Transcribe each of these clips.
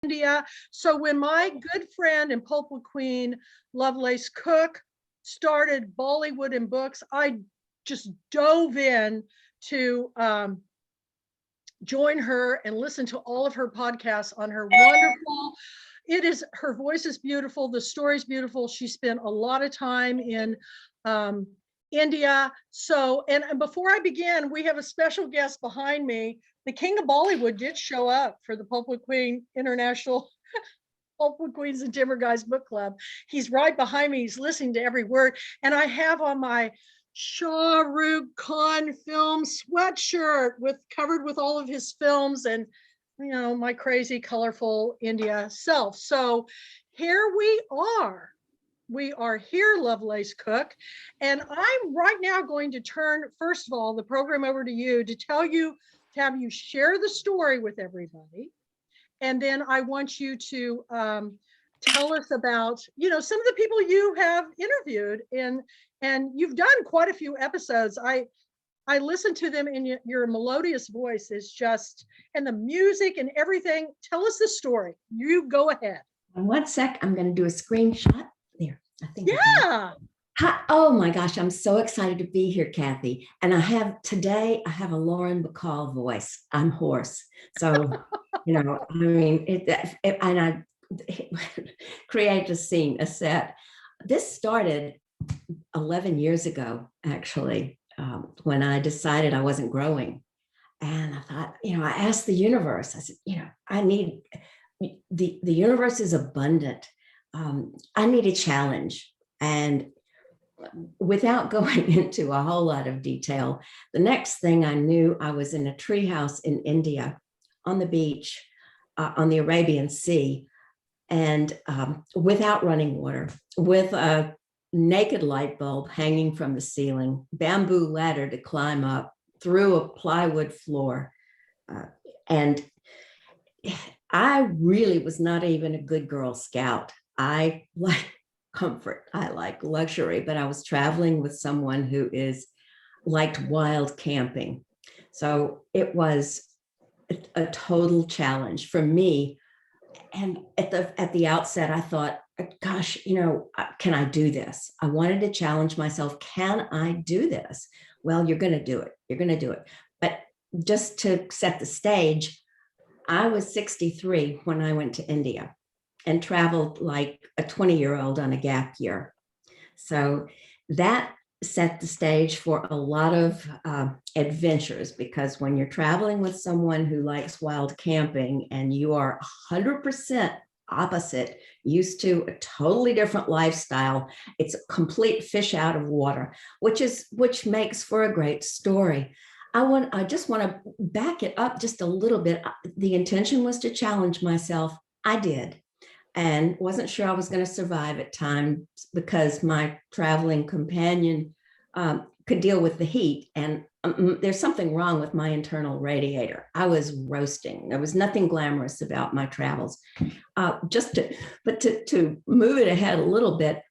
India. So when my good friend and pulpwood queen, Lovelace Cook, started Bollywood and Books, I just dove in to join her and listen to all of her podcasts on her wonderful. Her voice is beautiful. The story's beautiful. She spent a lot of time in India. So, and before I begin, we have a special guest behind me. The King of Bollywood did show up for the Pulpwood Queen International Pulpwood Queens and Timber Guys Book Club. He's right behind me. He's listening to every word. And I have on my Shah Rukh Khan film sweatshirt covered with all of his films and, you know, my crazy, colorful India self. So here we are. We are here, Lovelace Cook, and I'm right now going to turn, first of all, the program over to you to have you share the story with everybody. And then I want you to tell us about, you know, some of the people you have interviewed, and you've done quite a few episodes. I listened to them, and your melodious voice is just, and the music and everything. Tell us the story. You go ahead. One sec, I'm going to do a screenshot. There, I think. Yeah. Hi, oh my gosh, I'm so excited to be here, Kathy. And today I have a Lauren Bacall voice. I'm hoarse. So, you know, I mean, and I create a scene, a set. This started 11 years ago, actually, when I decided I wasn't growing. And I thought, you know, I asked the universe, I said, you know, I need, the universe is abundant. I need a challenge. And without going into a whole lot of detail, the next thing I knew, I was in a treehouse in India on the beach, on the Arabian Sea, and without running water, with a naked light bulb hanging from the ceiling, bamboo ladder to climb up, through a plywood floor. And I really was not even a good Girl Scout. I like comfort, I like luxury, but I was traveling with someone who liked wild camping. So it was a total challenge for me. And at the outset, I thought, gosh, you know, can I do this? I wanted to challenge myself. Can I do this? Well, you're going to do it. You're going to do it. But just to set the stage, I was 63 when I went to India and traveled like a 20-year-old on a gap year. So that set the stage for a lot of adventures, because when you're traveling with someone who likes wild camping and you are 100% opposite, used to a totally different lifestyle, it's a complete fish out of water, which makes for a great story. I just want to back it up just a little bit. The intention was to challenge myself. I did, and wasn't sure I was going to survive at times because my traveling companion could deal with the heat, and there's something wrong with my internal radiator. I was roasting. There was nothing glamorous about my travels. To move it ahead a little bit,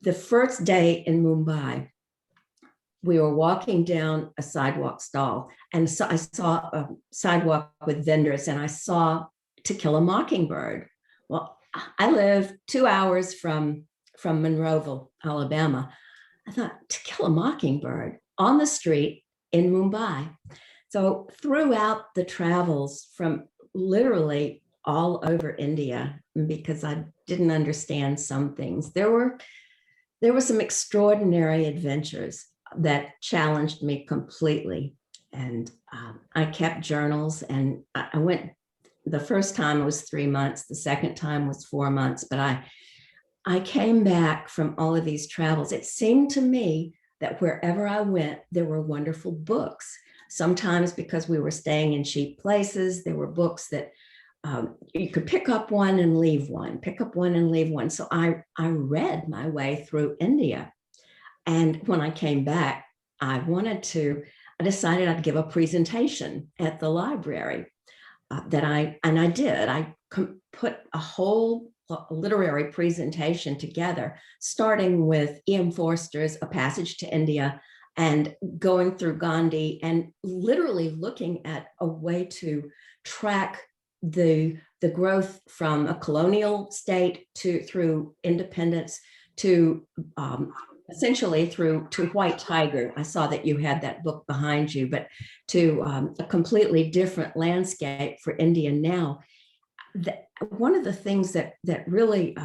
the first day in Mumbai, we were walking down a sidewalk stall, and so I saw a sidewalk with vendors, and I saw To Kill a Mockingbird. Well, I live 2 hours from Monroeville, Alabama. I thought, To Kill a Mockingbird on the street in Mumbai. So throughout the travels from literally all over India, because I didn't understand some things, there were some extraordinary adventures that challenged me completely. And I kept journals, and I went, the first time it was 3 months, the second time was 4 months, but I came back from all of these travels. It seemed to me that wherever I went, there were wonderful books. Sometimes because we were staying in cheap places, there were books that you could pick up one and leave one, pick up one and leave one. So I read my way through India. And when I came back, I decided I'd give a presentation at the library and I did. I put a whole literary presentation together, starting with E.M. Forster's A Passage to India and going through Gandhi, and literally looking at a way to track the the growth from a colonial state through independence to essentially through to White Tiger. I saw that you had that book behind you, but to a completely different landscape for India now. One of the things that really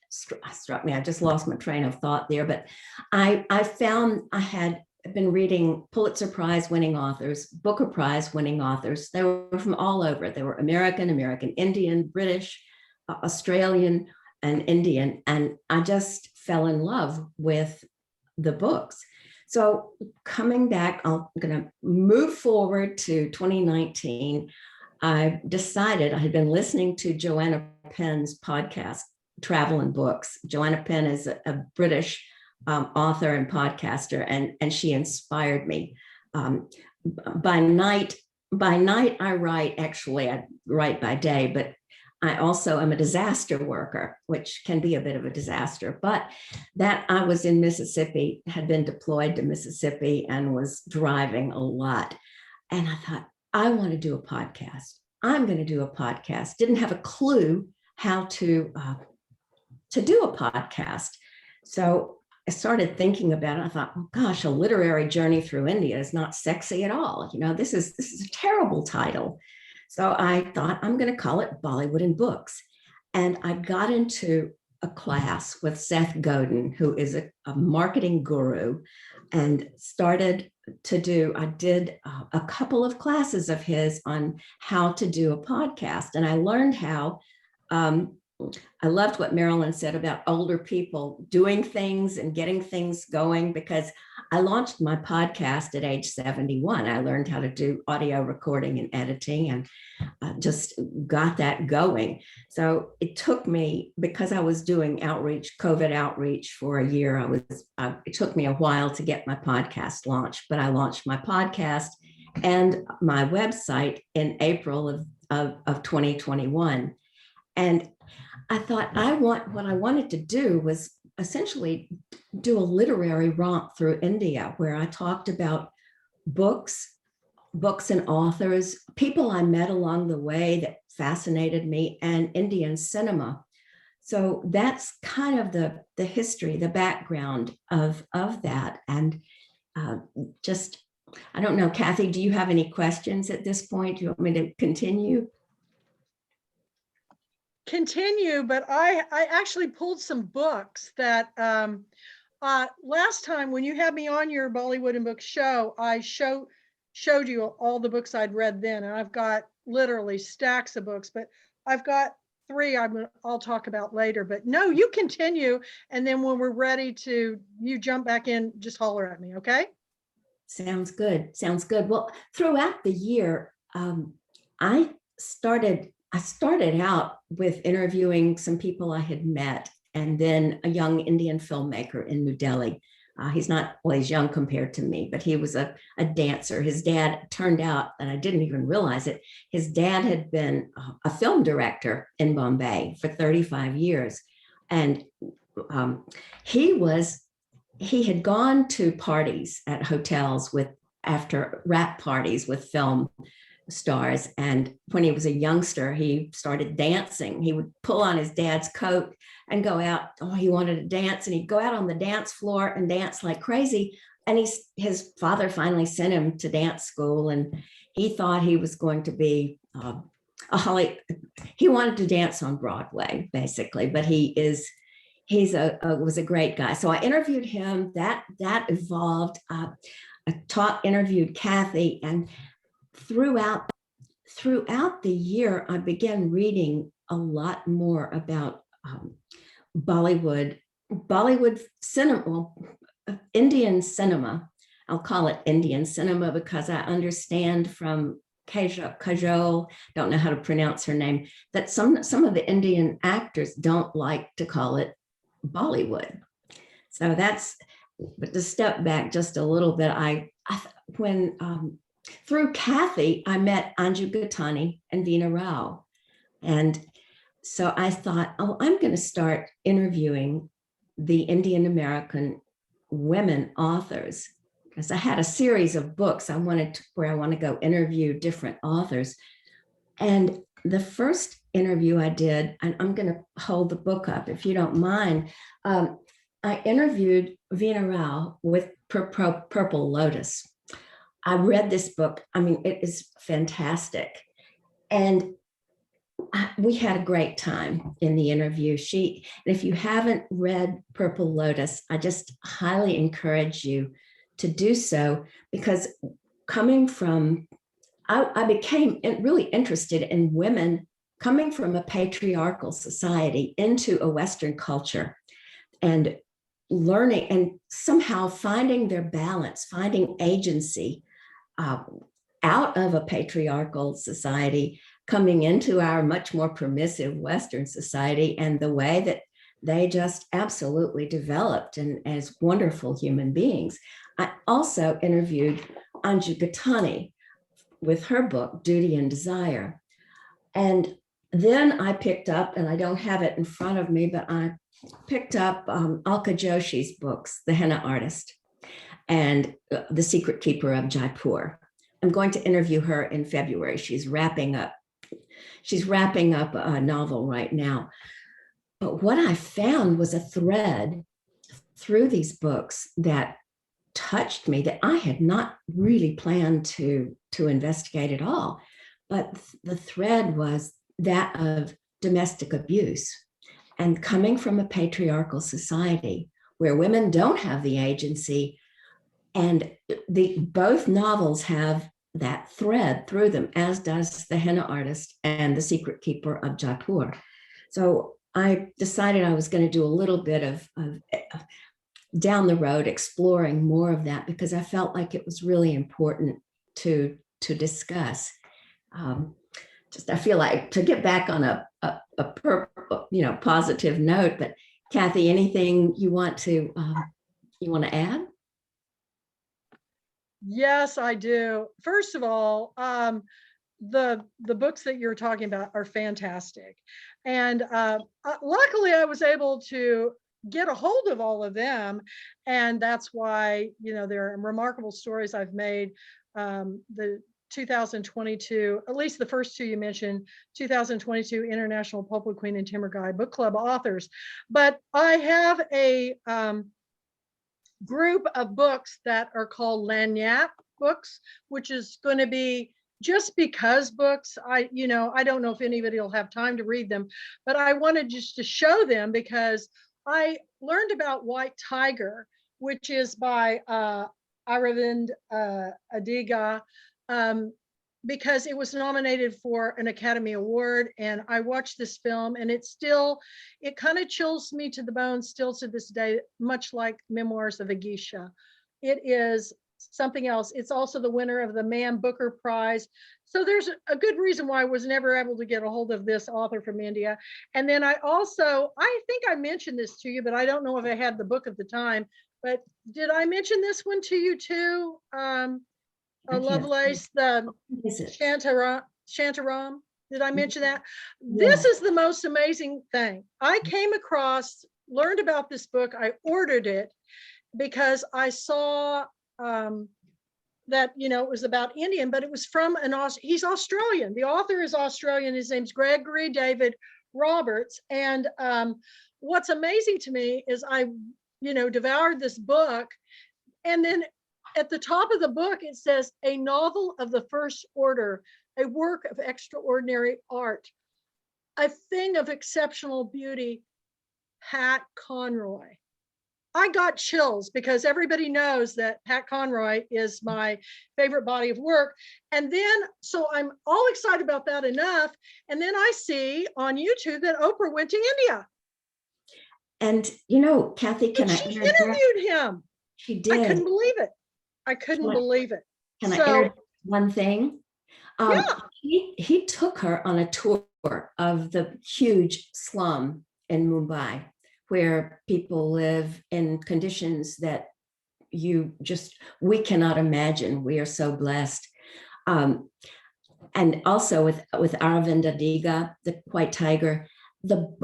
struck me, I just lost my train of thought there, but I found I had been reading Pulitzer Prize winning authors, Booker Prize winning authors. They were from all over. They were American, Indian, British, Australian, and Indian. And I just fell in love with the books. So coming back, I'm going to move forward to 2019. I decided I had been listening to Joanna Penn's podcast, Travel and Books. Joanna Penn is a British author and podcaster, and she inspired me. By night I write. Actually, I write by day, but I also am a disaster worker, which can be a bit of a disaster. But that I was in Mississippi, had been deployed to Mississippi, and was driving a lot. And I thought, I want to do a podcast. I'm going to do a podcast. Didn't have a clue how to do a podcast. So I started thinking about it. I thought, oh gosh, a literary journey through India is not sexy at all. This is a terrible title. So I thought, I'm going to call it Bollywood and Books. And I got into a class with Seth Godin, who is a marketing guru, and started to I did a couple of classes of his on how to do a podcast. And I learned how. I loved what Marilyn said about older people doing things and getting things going, because I launched my podcast at age 71. I learned how to do audio recording and editing, and just got that going. So it took me, because I was doing COVID outreach for a year, it took me a while to get my podcast launched, but I launched my podcast and my website in April of 2021. And I thought what I wanted to do was essentially do a literary romp through India, where I talked about books and authors, people I met along the way that fascinated me, and Indian cinema. So that's kind of the history, the background of that. And just, I don't know, Kathy, do you have any questions at this point? Do you want me to continue? Continue, but I actually pulled some books that last time when you had me on your Bollywood and Books show, I showed you all the books I'd read then, and I've got literally stacks of books, but I've got 3 I'll talk about later. But no, you continue, and then when we're ready you jump back in, just holler at me, okay? Sounds good. Well, throughout the year, I started out with interviewing some people I had met, and then a young Indian filmmaker in New Delhi. He's young compared to me, but he was a dancer. His dad, turned out, and I didn't even realize it, his dad had been a film director in Bombay for 35 years. And he had gone to parties at hotels after rap parties with film stars. And when he was a youngster, he started dancing. He would pull on his dad's coat and go out. Oh, he wanted to dance, and he'd go out on the dance floor and dance like crazy. And his father finally sent him to dance school, and he thought he was going to be he wanted to dance on Broadway, basically, but was a great guy. So I interviewed him. That evolved. I interviewed Kathy, and throughout the year, I began reading a lot more about Bollywood cinema, Indian cinema. I'll call it Indian cinema because I understand from Kajol, don't know how to pronounce her name, that some of the Indian actors don't like to call it Bollywood. So but to step back just a little bit, through Kathy, I met Anju Gattani and Veena Rao. And so I thought, I'm going to start interviewing the Indian American women authors, because I had a series of books where I want to go interview different authors. And the first interview I did, and I'm going to hold the book up if you don't mind. I interviewed Veena Rao with Purple Lotus. I read this book. I mean, it is fantastic. And we had a great time in the interview. If you haven't read Purple Lotus, I just highly encourage you to do so, because coming from, I became really interested in women coming from a patriarchal society into a Western culture and learning and somehow finding their balance, finding agency out of a patriarchal society, coming into our much more permissive Western society, and the way that they just absolutely developed and as wonderful human beings. I also interviewed Anju Gatani with her book, Duty and Desire. And then I picked up, and I don't have it in front of me, but I picked up Alka Joshi's books, The Henna Artist and The Secret Keeper of Jaipur. I'm going to interview her in February. She's wrapping up a novel right now. But what I found was a thread through these books that touched me that I had not really planned to investigate at all. But the thread was that of domestic abuse. And coming from a patriarchal society where women don't have the agency, and both novels have that thread through them, as does The Henna Artist and The Secret Keeper of Jaipur. So I decided I was going to do a little bit of down the road exploring more of that, because I felt like it was really important to discuss. I feel like to get back on a positive note. But Kathy, anything you want to add? Yes, I do. First of all, the books that you're talking about are fantastic, and luckily I was able to get a hold of all of them, and that's why there are remarkable stories I've made. The 2022, at least the first two you mentioned, 2022 International Pulpwood Queen and Timber Guy Book Club authors, but I have a group of books that are called Lagniappe books, which is going to be just because books. I don't know if anybody will have time to read them, but I wanted just to show them because I learned about White Tiger, which is by Aravind Adiga, because it was nominated for an Academy Award, and I watched this film, and it kind of chills me to the bone still to this day, much like Memoirs of a Geisha. It is something else. It's also the winner of the Man Booker Prize. So there's a good reason why I was never able to get a hold of this author from India. And then I think I mentioned this to you, but I don't know if I had the book at the time, but did I mention this one to you too? Lovelace, the Shantaram. Did I mention that? Yeah. This is the most amazing thing. I came across, learned about this book. I ordered it because I saw that, it was about Indian, but it was from he's Australian. The author is Australian. His name's Gregory David Roberts. And what's amazing to me is I, devoured this book, and then at the top of the book, it says, a novel of the first order, a work of extraordinary art, a thing of exceptional beauty, Pat Conroy. I got chills because everybody knows that Pat Conroy is my favorite body of work. And then, so I'm all excited about that enough. And then I see on YouTube that Oprah went to India. And, Kathy, she interviewed him. She did. I couldn't believe it. Can I interject one thing? Yeah. He took her on a tour of the huge slum in Mumbai, where people live in conditions that we cannot imagine. We are so blessed. And also with Aravind Adiga, The White Tiger,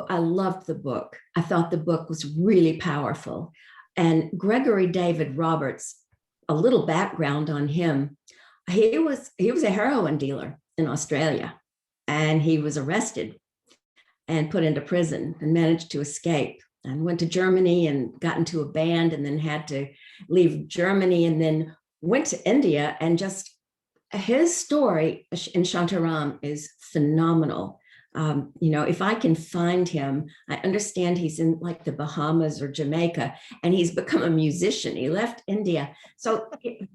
I loved the book. I thought the book was really powerful. And Gregory David Roberts, a little background on him. He was a heroin dealer in Australia. and he was arrested and put into prison and managed to escape and went to Germany and got into a band and then had to leave Germany and then went to India. And just his story in Shantaram is phenomenal. If I can find him, I understand he's in like the Bahamas or Jamaica, and he's become a musician. He left India. So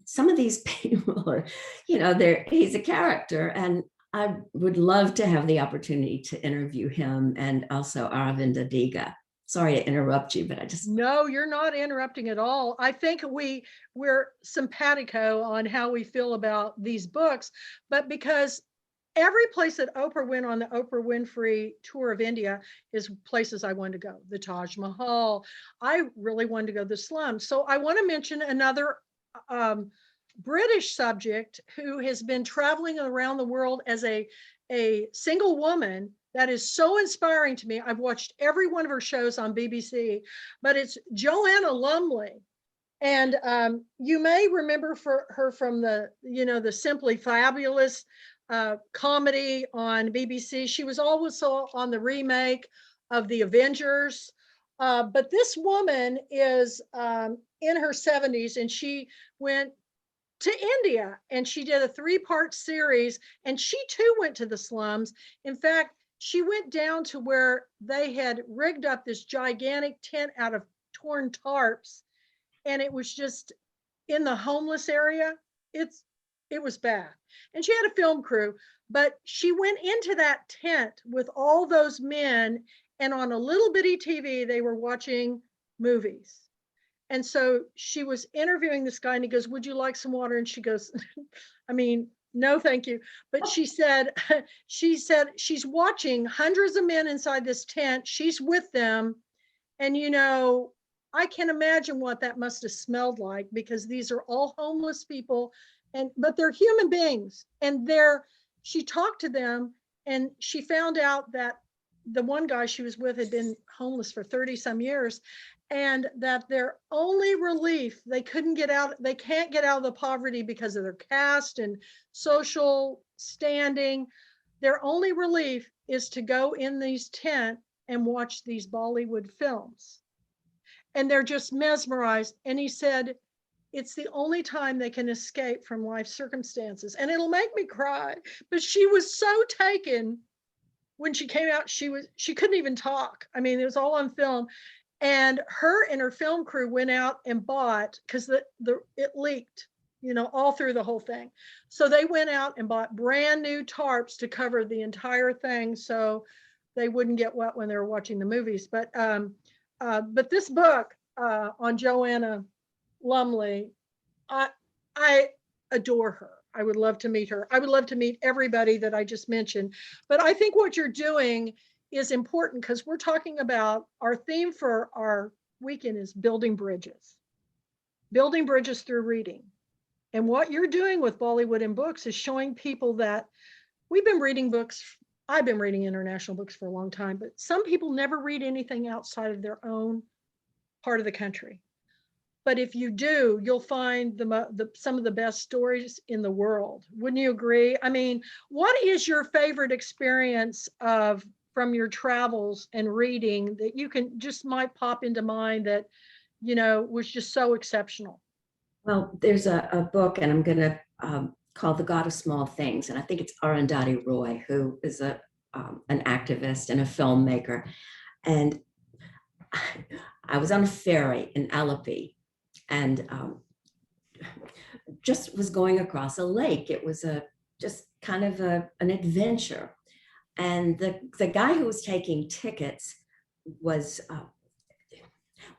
some of these people are, he's a character, and I would love to have the opportunity to interview him and also Aravinda Diga. Sorry to interrupt you, but I just... No, you're not interrupting at all. I think we're simpatico on how we feel about these books, but because every place that Oprah went on the Oprah Winfrey tour of India is places I wanted to go. The Taj Mahal. I really wanted to go to the slums. So I want to mention another British subject who has been traveling around the world as a single woman. That is so inspiring to me. I've watched every one of her shows on BBC, but it's Joanna Lumley. And you may remember her from the Simply Fabulous comedy on BBC. She was also on the remake of The Avengers. But this woman is in her 70s, and she went to India and she did a 3-part series, and she too went to the slums. In fact, she went down to where they had rigged up this gigantic tent out of torn tarps, and it was just in the homeless area. It was bad. And she had a film crew, but she went into that tent with all those men, and on a little bitty TV, they were watching movies. And so she was interviewing this guy, and he goes, "Would you like some water?" And she goes, "I mean, no, thank you." But she said she's watching hundreds of men inside this tent. She's with them. And, I can imagine what that must have smelled like, because these are all homeless people, but they're human beings. And she talked to them, and she found out that the one guy she was with had been homeless for 30 some years, and that their only relief, they can't get out of the poverty because of their caste and social standing. Their only relief is to go in these tents and watch these Bollywood films. And they're just mesmerized. And he said, it's the only time they can escape from life circumstances. And it'll make me cry, but she was so taken when she came out. She couldn't even talk. I mean, it was all on film. And her and her film crew went out and bought, because it leaked, all through the whole thing. So they went out and bought brand new tarps to cover the entire thing, so they wouldn't get wet when they were watching the movies. But this book on Joanna Lumley, I adore her. I would love to meet her. I would love to meet everybody that I just mentioned. But I think what you're doing is important, because we're talking about our theme for our weekend is building bridges through reading. And what you're doing with Bollywood Books is showing people that we've been reading books. I've been reading international books for a long time, but some people never read anything outside of their own part of the country. But if you do, you'll find some of the best stories in the world. Wouldn't you agree? I mean, what is your favorite experience from your travels and reading that you might pop into mind that, was just so exceptional? Well, there's a book, and I'm going to call The God of Small Things. And I think it's Arundhati Roy, who is an activist and a filmmaker. And I was on a ferry in Alleppey, and just was going across a lake. It was just kind of an adventure. And the guy who was taking tickets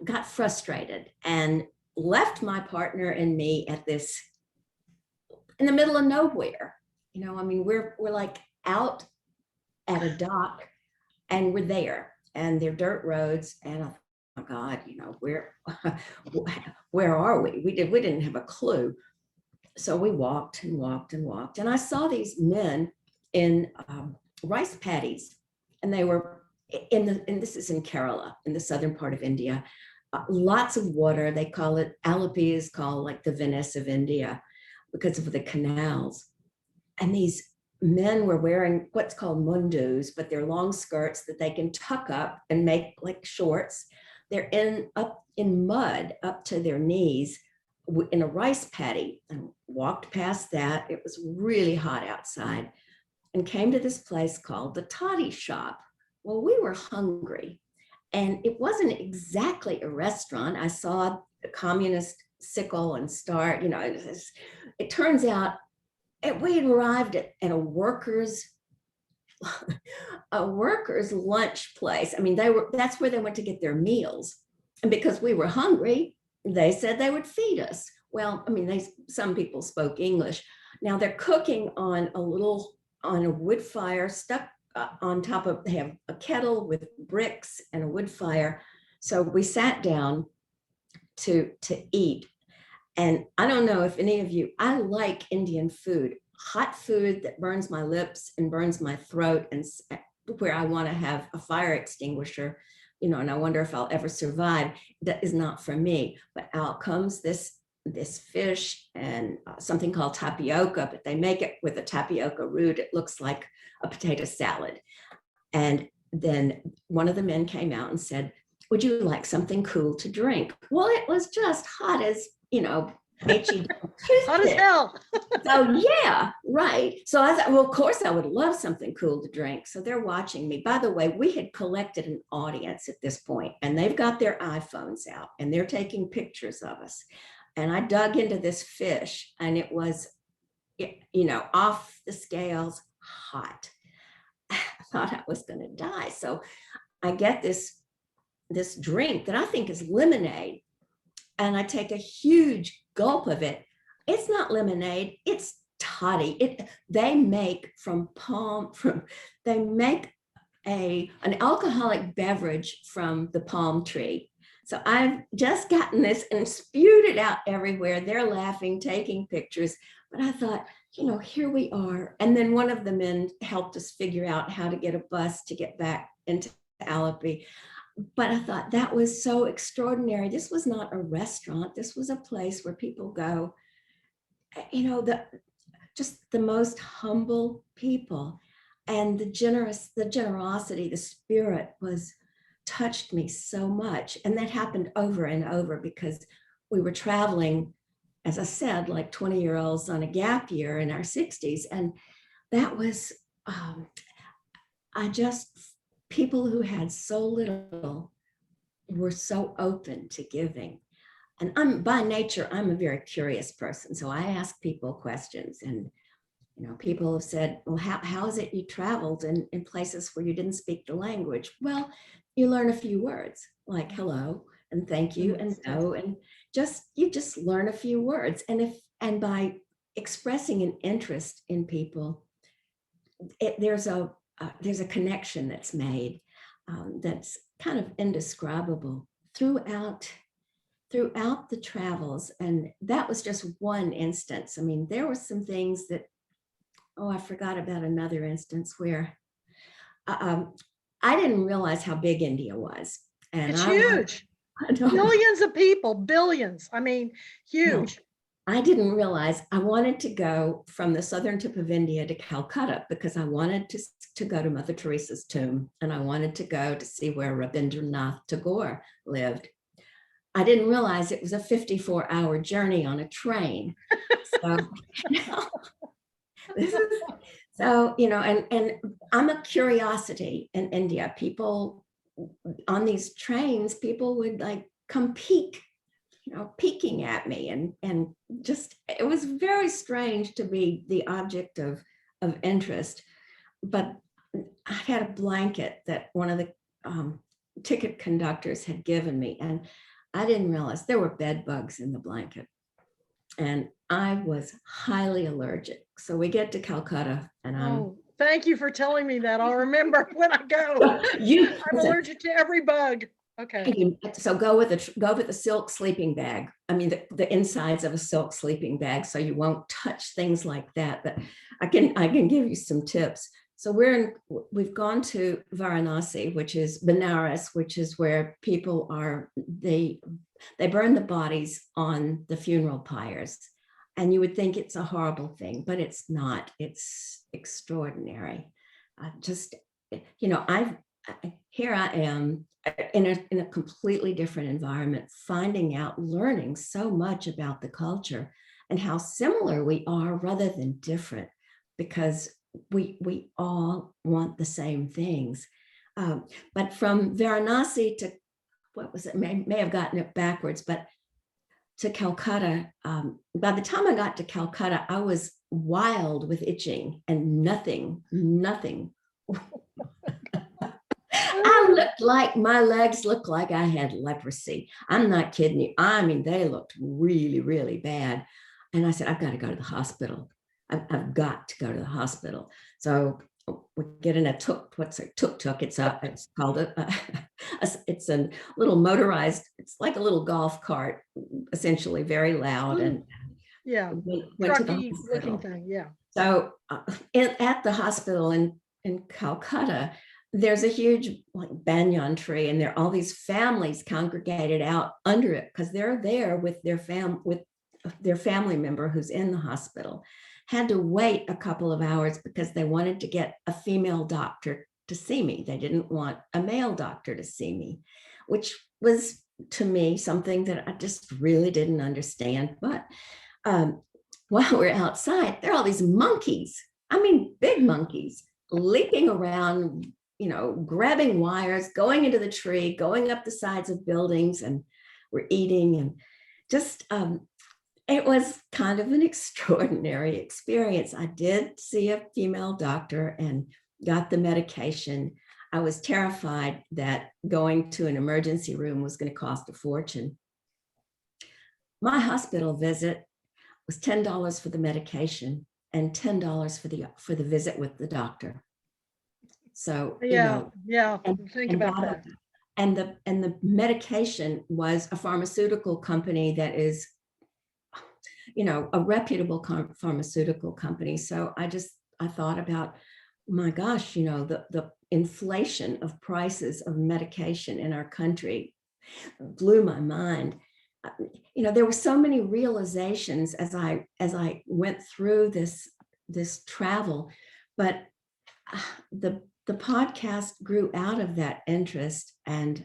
got frustrated and left my partner and me in the middle of nowhere. I mean, we're like out at a dock, and we're there, and they're dirt roads, and I thought, oh God, where are we? We didn't have a clue. So we walked and walked and walked, and I saw these men in rice paddies, and they were and this is in Kerala, in the southern part of India. Lots of water. They call it, Alleppey is called like the Venice of India because of the canals. And these men were wearing what's called mundus, but they're long skirts that they can tuck up and make like shorts. They're up in mud up to their knees in a rice paddy, and walked past that. It was really hot outside, and came to this place called the toddy shop. Well, we were hungry, and it wasn't exactly a restaurant. I saw the communist sickle and star, it turns out we had arrived at a workers lunch place. I mean, that's where they went to get their meals. And because we were hungry, they said they would feed us. Well, I mean, some people spoke English. Now they're cooking on a wood fire stuck on top of, they have a kettle with bricks and a wood fire. So we sat down to eat. And I don't know if any of you, I like Indian food, hot food that burns my lips and burns my throat, and where I want to have a fire extinguisher, and I wonder if I'll ever survive. That is not for me. But out comes this fish and something called tapioca, but they make it with a tapioca root. It looks like a potato salad. And then one of the men came out and said, "Would you like something cool to drink?" Well, it was just hot as, Hot as hell. So yeah, right. So I thought, well, of course I would love something cool to drink. So they're watching me. By the way, we had collected an audience at this point, and they've got their iPhones out and they're taking pictures of us. And I dug into this fish, and it was, off the scales, hot. I thought I was going to die. So I get this drink that I think is lemonade, and I take a huge gulp of it. It's not lemonade, it's toddy. They make an alcoholic beverage from the palm tree. So I've just gotten this and spewed it out everywhere. They're laughing, taking pictures. But I thought, here we are. And then one of the men helped us figure out how to get a bus to get back into Alleppey. But I thought that was so extraordinary. This was not a restaurant. This was a place where people go, just the most humble people, and the generosity, the spirit touched me so much. And that happened over and over because we were traveling, as I said, like 20-year-olds on a gap year in our 60s. And that was, people who had so little were so open to giving. And by nature, I'm a very curious person. So I ask people questions, and people have said, well, how is it you traveled in places where you didn't speak the language? Well, you learn a few words like hello and thank you and no, and you just learn a few words. And by expressing an interest in people, there's a connection that's made that's kind of indescribable throughout the travels. And that was just one instance. I mean, there were some things that, I forgot about another instance where I didn't realize how big India was. And it's huge. Billions of people, billions. I mean, huge. I didn't realize I wanted to go from the southern tip of India to Calcutta because I wanted to go to Mother Teresa's tomb, and I wanted to go to see where Rabindranath Tagore lived. I didn't realize it was a 54-hour journey on a train. And I'm a curiosity in India. People on these trains, people would like come peeking at me, and just, it was very strange to be the object of interest. But I had a blanket that one of the ticket conductors had given me, and I didn't realize there were bed bugs in the blanket, and I was highly allergic. So we get to Calcutta, and thank you for telling me that. I'll remember when I go. I'm allergic to every bug. Okay. So go with a silk sleeping bag. I mean, the insides of a silk sleeping bag, so you won't touch things like that. But I can give you some tips. So we've gone to Varanasi, which is Benares, which is where people are, they burn the bodies on the funeral pyres. And you would think it's a horrible thing, but it's not. It's extraordinary. Just, here I am in a completely different environment, finding out, learning so much about the culture and how similar we are rather than different, because we all want the same things. But from Varanasi to, what was it? May have gotten it backwards, but to Calcutta. By the time I got to Calcutta, I was wild with itching and nothing. I looked like, my legs looked like I had leprosy. I'm not kidding you. I mean, they looked really, really bad. And I said, I've got to go to the hospital. I've got to go to the hospital. So we get in a what's a tuk-tuk? It's called it's a little motorized, it's like a little golf cart, essentially, very loud. And yeah, went to the trucky looking hospital. thing. Yeah. So at the hospital in Calcutta, there's a huge like banyan tree, and there are all these families congregated out under it because they're there with their family member who's in the hospital. Had to wait a couple of hours because they wanted to get a female doctor to see me. They didn't want a male doctor to see me, which was, to me, something that I just really didn't understand. But while we're outside, there are all these monkeys. I mean, big monkeys leaping around, grabbing wires, going into the tree, going up the sides of buildings, and we're eating. And just, it was kind of an extraordinary experience. I did see a female doctor and got the medication. I was terrified that going to an emergency room was going to cost a fortune. My hospital visit was $10 for the medication and $10 for the visit with the doctor. So yeah, think and about that. And the medication was a pharmaceutical company that is, a reputable pharmaceutical company. So I thought about, my gosh, the inflation of prices of medication in our country blew my mind. There were so many realizations as I went through this travel, but the podcast grew out of that interest. And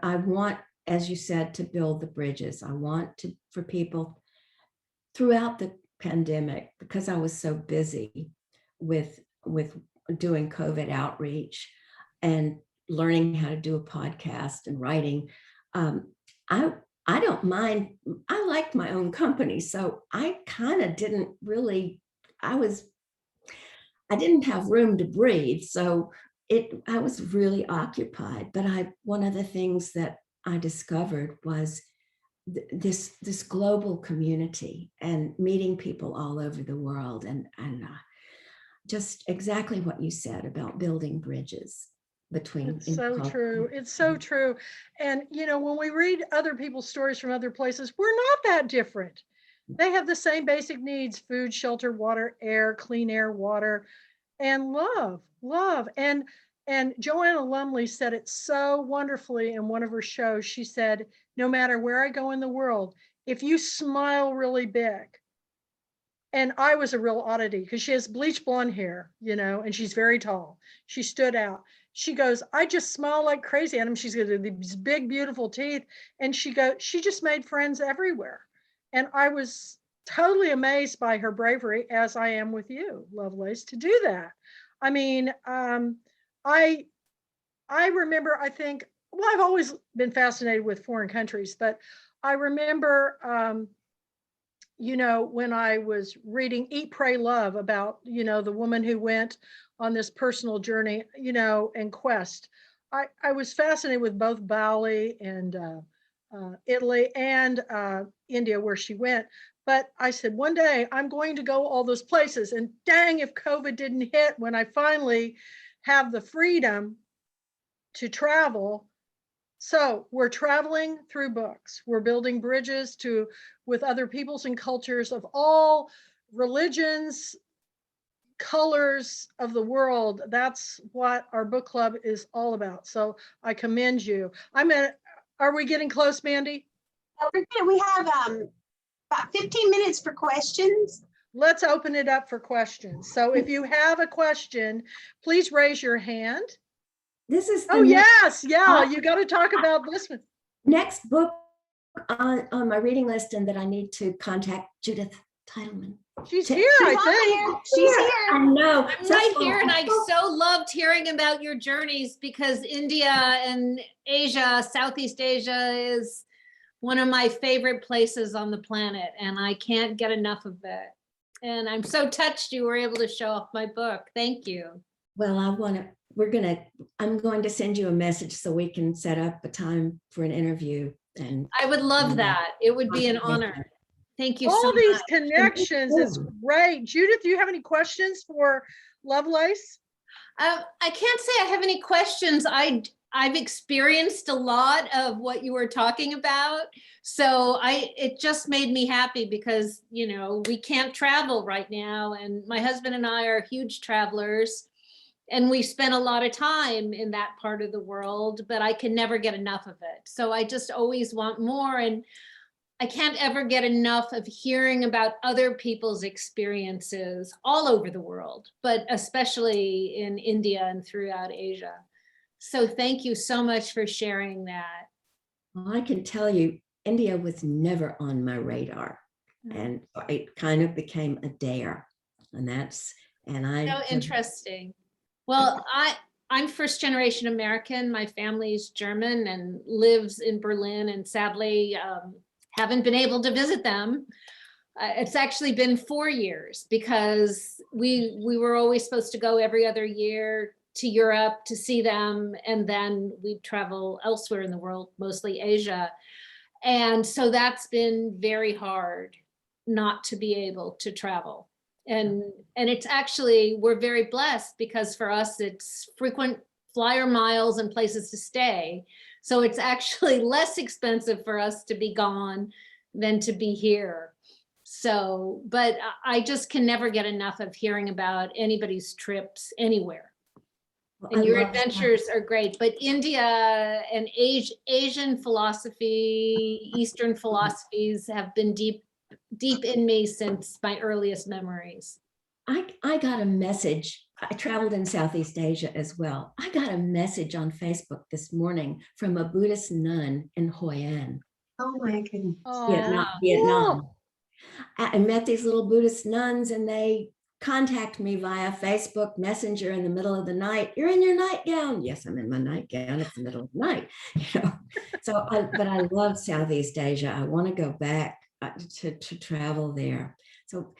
I want, as you said, to build the bridges. I want for people throughout the pandemic, because I was so busy with doing COVID outreach and learning how to do a podcast and writing. I don't mind. I liked my own company, so I kind of didn't really. I didn't have room to breathe, so I was really occupied. But one of the things that I discovered was this global community and meeting people all over the world, and just exactly what you said about building bridges between. It's so true. It's so true. And when we read other people's stories from other places, we're not that different. They have the same basic needs: food, shelter, water, air, clean air, water, and love. And Joanna Lumley said it so wonderfully in one of her shows. She said, no matter where I go in the world, if you smile really big, and I was a real oddity because she has bleach blonde hair, and she's very tall. She stood out. She goes, I just smile like crazy at him. She's got these big, beautiful teeth. And she just made friends everywhere. And I was totally amazed by her bravery, as I am with you, Lovelace, to do that. I mean, I remember, I've always been fascinated with foreign countries, but I remember, when I was reading Eat, Pray, Love about, the woman who went on this personal journey, and quest. I was fascinated with both Bali and Italy and India, where she went. But I said, one day I'm going to go all those places. And dang, if COVID didn't hit when I finally have the freedom to travel. So we're traveling through books. We're building bridges with other peoples and cultures of all religions, colors of the world. That's what our book club is all about. So I commend you. Are we getting close, Mandy? We have about 15 minutes for questions. Let's open it up for questions. So if you have a question, please raise your hand. This is the Oh, yes. Yeah. You got to talk about this one. next book on my reading list, and that I need to contact Judith Titleman. She's here, I think. She's here. I know. I'm right here, and I so loved hearing about your journeys, because India and Asia, Southeast Asia, is one of my favorite places on the planet, and I can't get enough of it. And I'm so touched you were able to show off my book. Thank you. Well, I'm going to send you a message so we can set up a time for an interview. And I would love that. It would be an honor. Thank you so All much. these connections is great. Judith, do you have any questions for Lovelace? I can't say I have any questions. I've experienced a lot of what you were talking about. So it just made me happy, because, you know, we can't travel right now. And my husband and I are huge travelers, and we spend a lot of time in that part of the world, but I can never get enough of it. So I just always want more. And I can't ever get enough of hearing about other people's experiences all over the world, but especially in India and throughout Asia. So thank you so much for sharing that. Well, I can tell you, India was never on my radar, and it kind of became a dare, So interesting. Well, I'm first generation American. My family's German and lives in Berlin, and sadly haven't been able to visit them. It's actually been 4 years, because we were always supposed to go every other year to Europe to see them, and then we'd travel elsewhere in the world, mostly Asia. And so that's been very hard not to be able to travel. And it's actually, we're very blessed, because for us, it's frequent flyer miles and places to stay. So it's actually less expensive for us to be gone than to be here. So, but I just can never get enough of hearing about anybody's trips anywhere. And your adventures are great, but India and Asian philosophy, Eastern philosophies have been deep in me since my earliest memories. I got a message. I traveled in Southeast Asia as well. I got a message on Facebook this morning from a Buddhist nun in Hoi An. Oh my goodness. Vietnam. I met these little Buddhist nuns, and they contact me via Facebook Messenger in the middle of the night. You're in your nightgown. Yes, I'm in my nightgown. It's the middle of the night. So, but I love Southeast Asia. I want to go back to travel there. So,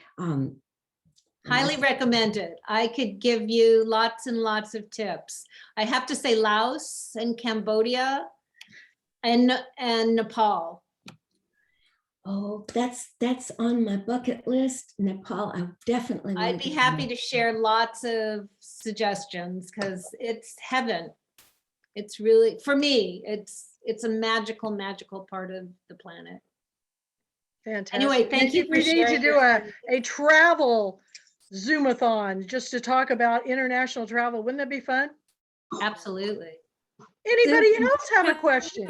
highly recommended. I could give you lots and lots of tips. I have to say Laos and Cambodia and Nepal. Oh, that's on my bucket list. Nepal, I definitely. I'd be happy to share lots of suggestions, because it's heaven. It's really, for me, it's a magical part of the planet. Fantastic. Anyway, thank you for We need to sharing do a travel Zoomathon just to talk about international travel. Wouldn't that be fun? Absolutely. Anybody else have a question?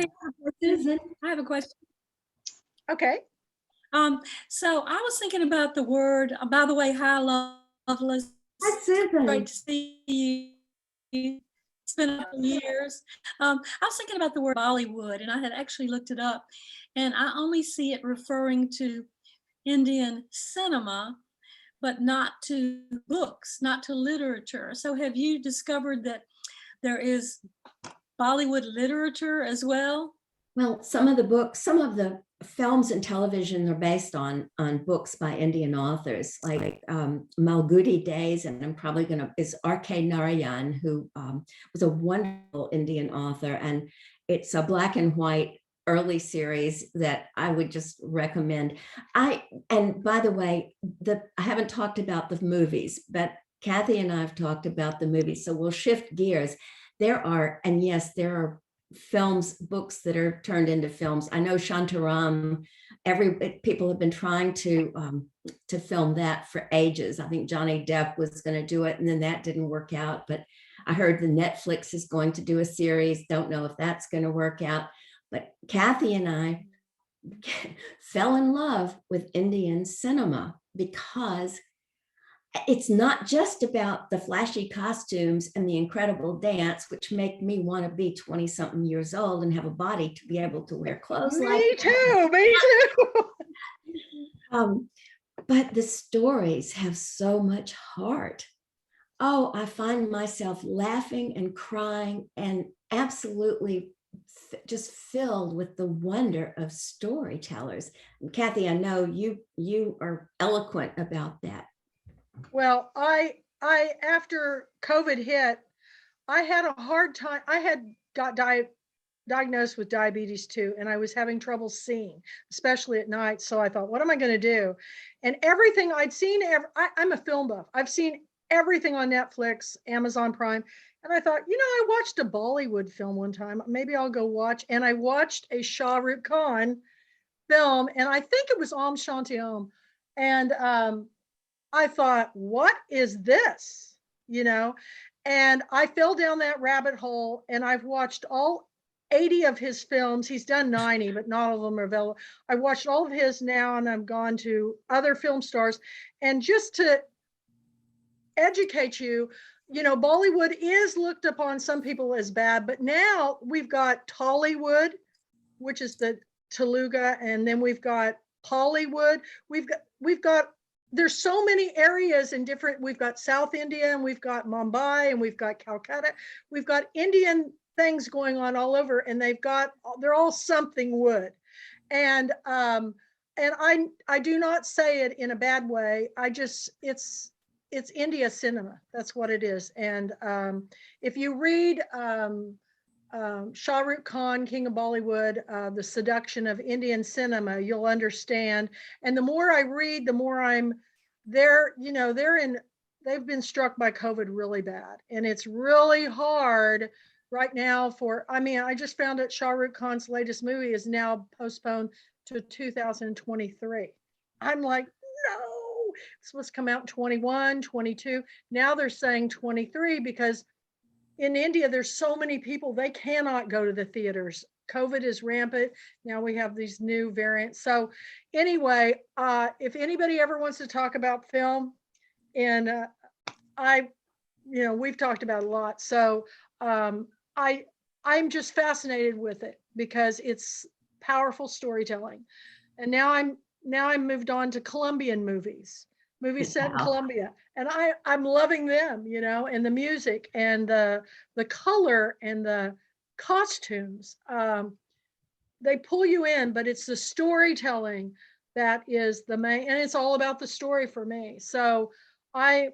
Susan, I have a question. Okay. So I was thinking about the word, by the way, hi, Lovelace. Hi, Susan. Great to see you. It's been a couple years. I was thinking about the word Bollywood, and I had actually looked it up, and I only see it referring to Indian cinema, but not to books, not to literature. So have you discovered that there is Bollywood literature as well? Well, some of the films and television are based on books by Indian authors, like Malgudi Days, and I'm probably is R.K. Narayan, who was a wonderful Indian author, and it's a black and white early series that I would just recommend. And by the way, I haven't talked about the movies, but Kathy and I have talked about the movies, so we'll shift gears. There are films, books that are turned into films. I know Shantaram, people have been trying to film that for ages. I think Johnny Depp was going to do it, and then that didn't work out. But I heard the Netflix is going to do a series. Don't know if that's going to work out. But Kathy and I fell in love with Indian cinema, because it's not just about the flashy costumes and the incredible dance, which make me want to be 20 something years old and have a body to be able to wear clothes like Me too, me too. But the stories have so much heart. Oh, I find myself laughing and crying and absolutely just filled with the wonder of storytellers. And Kathy, I know you are eloquent about that. Well, I after COVID hit, I had a hard time. I had got diagnosed with diabetes too, and I was having trouble seeing, especially at night. So I thought, what am I going to do? And everything I'd seen, I'm a film buff. I've seen everything on Netflix, Amazon Prime. And I thought, I watched a Bollywood film one time. Maybe I'll go watch. And I watched a Shah Rukh Khan film, and I think it was Om Shanti Om. And I thought, what is this? And I fell down that rabbit hole, and I've watched all 80 of his films. He's done 90, but not all of them are available. I watched all of his now, and I've gone to other film stars. And just to educate you, Bollywood is looked upon some people as bad, but now we've got Tollywood, which is the Telugu, and then we've got Hollywood. We've got there's so many areas in different, we've got South India, and we've got Mumbai, and we've got Calcutta. We've got Indian things going on all over, and they're all something wood. And I do not say it in a bad way. It's India cinema. That's what it is. And if you read Shah Rukh Khan, King of Bollywood, The Seduction of Indian Cinema, you'll understand. And the more I read, the more they've been struck by COVID really bad. And it's really hard right now I just found out Shah Rukh Khan's latest movie is now postponed to 2023. I'm like, no, it's supposed to come out in 21, 22. Now they're saying 23 because in India, there's so many people, they cannot go to the theaters. COVID is rampant. Now we have these new variants. So anyway, if anybody ever wants to talk about film, and we've talked about it a lot. So I'm just fascinated with it because it's powerful storytelling. And now I'm moved on to Colombian movies set in Colombia, and I'm loving them, and the music and the color and the costumes. They pull you in, but it's the storytelling that is the main, and it's all about the story for me. So I'm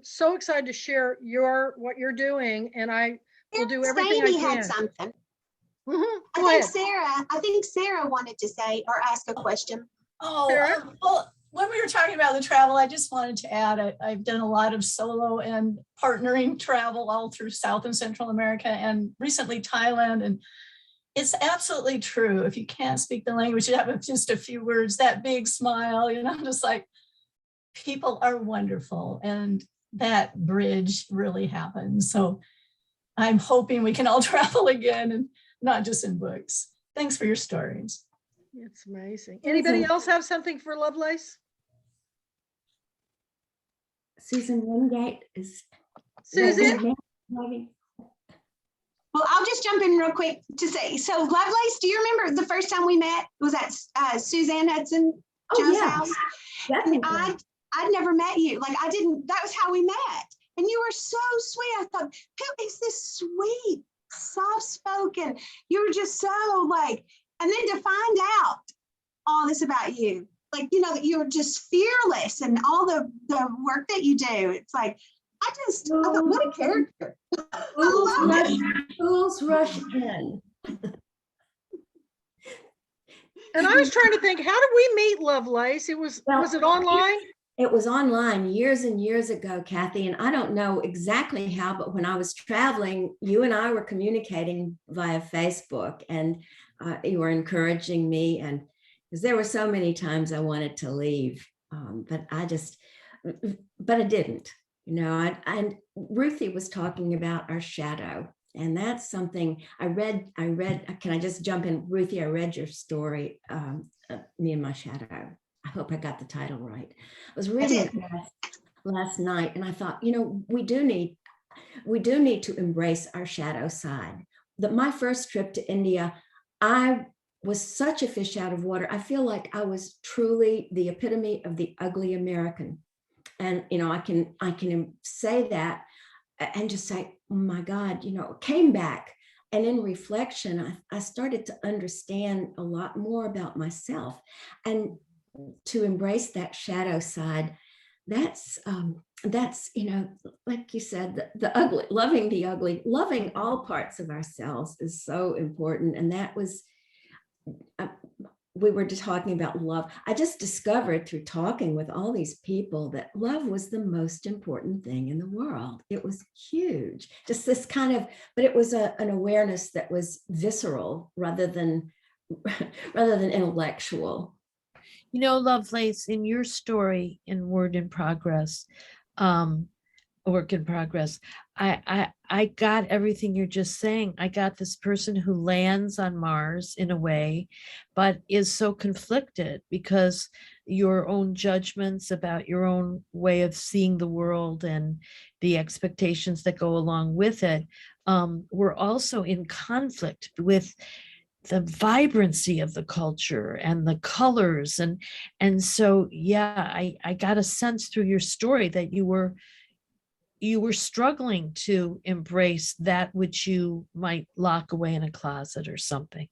so excited to share what you're doing, and I will do everything I can. Had something. Mm-hmm. I think Sarah wanted to say or ask a question. Well, when we were talking about the travel, I just wanted to add, I've done a lot of solo and partnering travel all through South and Central America, and recently Thailand. And it's absolutely true. If you can't speak the language, you have just a few words, that big smile, just like, people are wonderful. And that bridge really happens. So I'm hoping we can all travel again, and not just in books. Thanks for your stories. It's amazing. Anybody else have something for Lovelace? Susan Wingate is. Susan? Well, I'll just jump in real quick to say, so Lovelace, do you remember the first time we met? Was at Suzanne Hudson Joe's house? Definitely. And I'd never met you. That was how we met. And you were so sweet. I thought, who is this sweet, soft-spoken? You were just so and then to find out all this about you, that you're just fearless and all the work that you do. It's I thought, what a character. Fools rush in. And I was trying to think, how did we meet Lovelace? Was it online? It was online years and years ago, Kathy, and I don't know exactly how, but when I was traveling, you and I were communicating via Facebook, and you were encouraging me, and because there were so many times I wanted to leave, but I didn't, and Ruthie was talking about our shadow, And that's something I read, can I just jump in? Ruthie, I read your story, Me and My Shadow. I hope I got the title right. I was reading it last night, and I thought, we do need to embrace our shadow side. My first trip to India, I was such a fish out of water. I feel like I was truly the epitome of the ugly American. And, I can say that and just say, oh my God, came back. And in reflection, I started to understand a lot more about myself, and to embrace that shadow side. That's like you said, the ugly, loving the ugly, loving all parts of ourselves is so important. And that was, we were just talking about love. I just discovered through talking with all these people that love was the most important thing in the world. It was huge, just this kind of, but it was an awareness that was visceral rather than intellectual. Lovelace, in your story in Work in Progress, I got everything you're just saying. I got this person who lands on Mars in a way, but is so conflicted because your own judgments about your own way of seeing the world and the expectations that go along with it were also in conflict with the vibrancy of the culture and the colors. And so, yeah, I got a sense through your story that you were struggling to embrace that which you might lock away in a closet or something.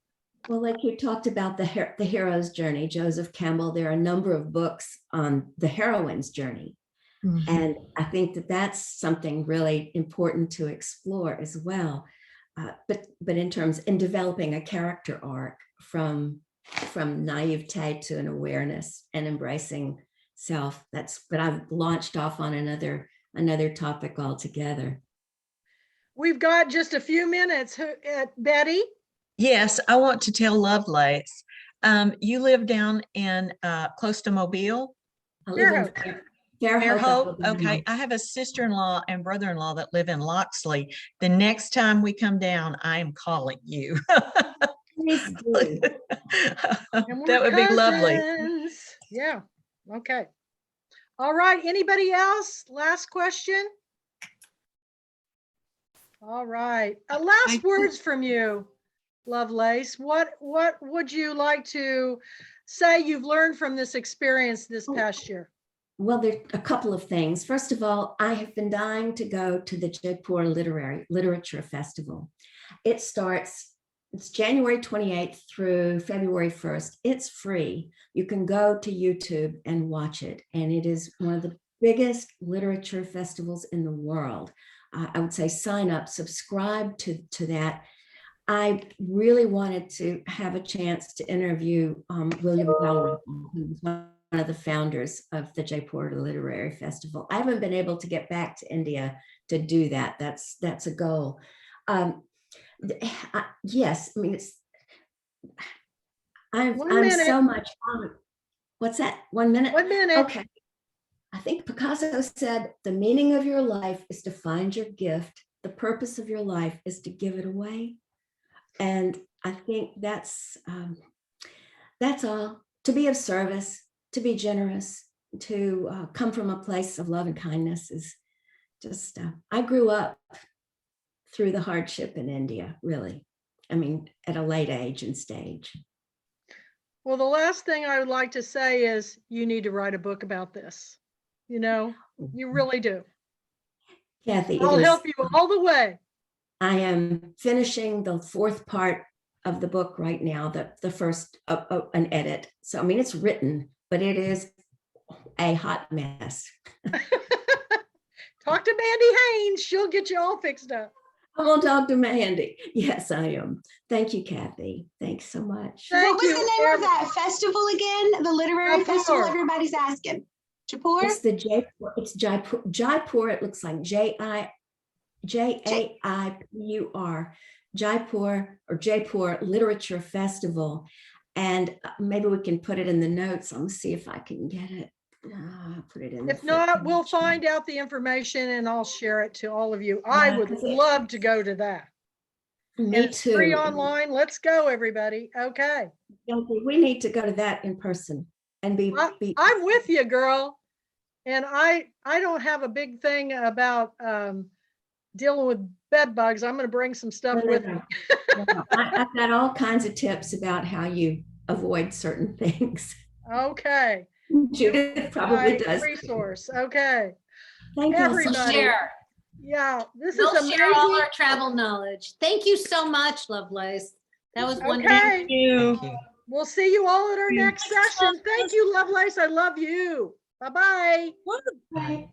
Well, like you talked about the hero's journey, Joseph Campbell, there are a number of books on the heroine's journey. Mm-hmm. And I think that that's something really important to explore as well. But in developing a character arc from naivete to an awareness and embracing self, but I've launched off on another topic altogether. We've got just a few minutes. Betty? Yes, I want to tell Lovelace. You live down in close to Mobile? I live in Fairhope. Okay. I have a sister-in-law and brother-in-law that live in Loxley. The next time we come down, I am calling you. That would be lovely. Yeah. Okay. All right. Anybody else? Last question. All right. Last words from you, Lovelace. What would you like to say you've learned from this experience this past year? Well, there are a couple of things. First of all, I have been dying to go to the Jaipur Literature Festival. It's January 28th through February 1st. It's free. You can go to YouTube and watch it. And it is one of the biggest literature festivals in the world. I would say sign up, subscribe to that. I really wanted to have a chance to interview William Dalrymple, who was one of the founders of the Jaipur Literary Festival. I haven't been able to get back to India to do that. That's a goal. Yes, I mean, I'm so much on. What's that? 1 minute? 1 minute. Okay. I think Picasso said, the meaning of your life is to find your gift. The purpose of your life is to give it away. And I think that's all. To be of service, to be generous, to come from a place of love and kindness is just, I grew up through the hardship in India, really. I mean, at a late age and stage. Well, the last thing I would like to say is you need to write a book about this. You really do. Kathy, I'll help you all the way. I am finishing the fourth part of the book right now, the first, an edit. So, I mean, it's written, but it is a hot mess. Talk to Mandy Haynes. She'll get you all fixed up. I'm going to talk to Mandy. Yes, I am. Thank you, Kathy. Thanks so much. What was the name of that festival again? The literary festival everybody's asking. Jaipur? It's the Jaipur. It's Jaipur. Jaipur. It looks like Jaipur. Jaipur Literature Festival. And maybe we can put it in the notes. I'm going to see if I can get it. Put it in. If not, we'll find out the information and I'll share it to all of you. I would love to go to that. Me And it's free too. online. Let's go, everybody. Okay. We need to go to that in person and be. I'm with you, girl. And I don't have a big thing about dealing with bed bugs. I'm going to bring some stuff with me. I've got all kinds of tips about how you avoid certain things. Okay. Judith probably does. Resource. Okay. Thank you. Everybody. Share. Yeah, this We'll is amazing. share all our travel knowledge. Thank you so much, Lovelace. That was wonderful. Okay. Thank you. We'll see you all at our next session. Thank you, Lovelace. I love you. Bye-bye. Bye.